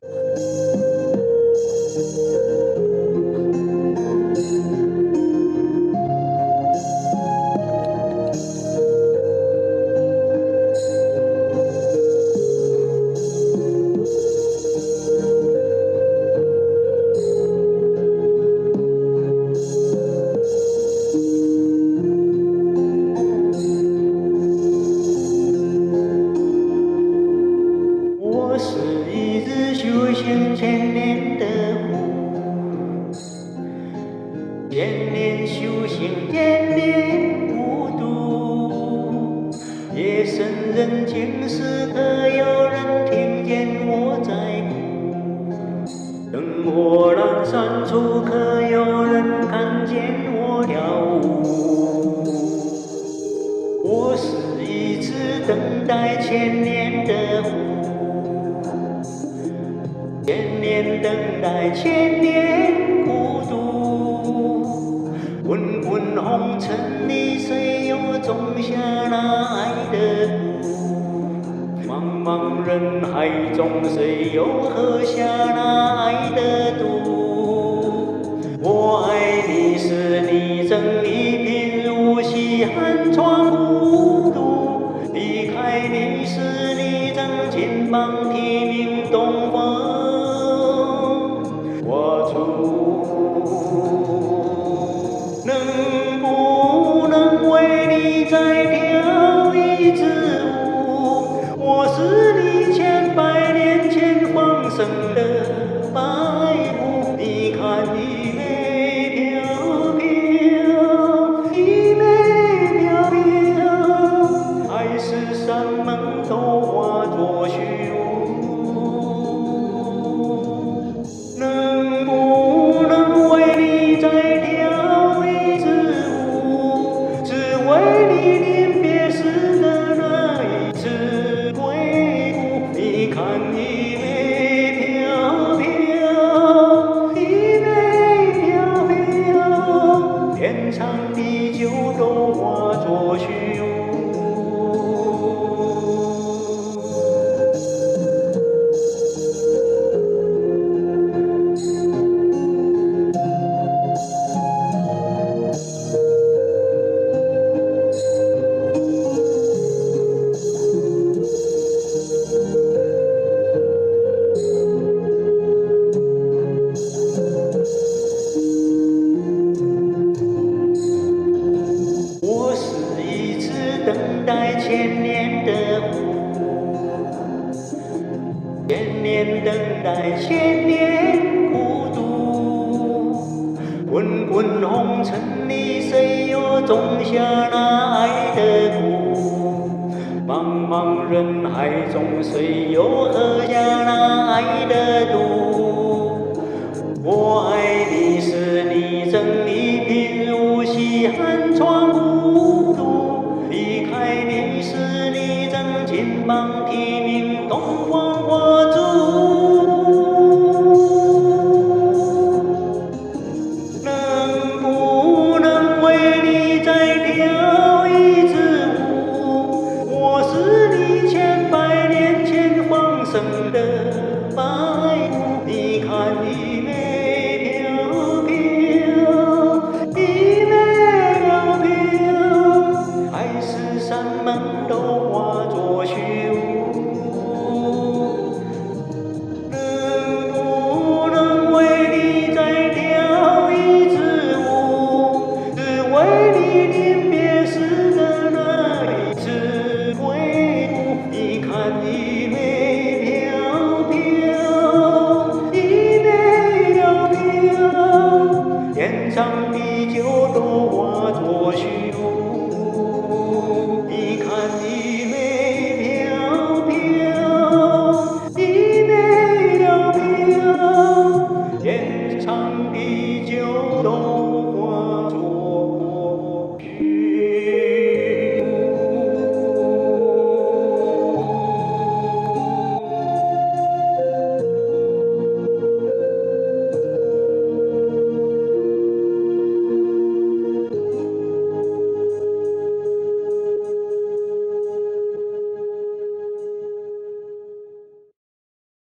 我是一只修行千年的狐，千年修行，千年孤独。夜深人静时，可有人听见我在哭？灯火阑珊处，可有人看见我跳舞？我是一只等待千年的狐。千年等待，千年孤独。滚滚红尘里，谁又种下那爱的蛊？茫茫人海中，谁又喝下那爱的毒？我爱你时，你正一贫如洗，寒窗孤独；离开你时，你正金榜题名，东风。能不能为你再跳一支舞？我是你千百年前放生的白狐，你看衣袂飘飘，衣袂飘飘，海誓山盟都化作虚无。能不能为你再跳一支舞？只为你临别时的那一次归顾。你看衣袂飘飘，衣袂飘飘，天长地久都化作虚无。我是一只等待千年的狐，千年等待，千年孤独。滚滚红尘里，谁又种下那爱的蛊？茫茫人海中，谁又喝下那爱的毒？我爱你时，你正一贫如洗，寒窗孤独；离开你时，你正金榜题名，东方花烛。能不能为你再跳一支舞？我是你千百年前放生的白狐，你看你。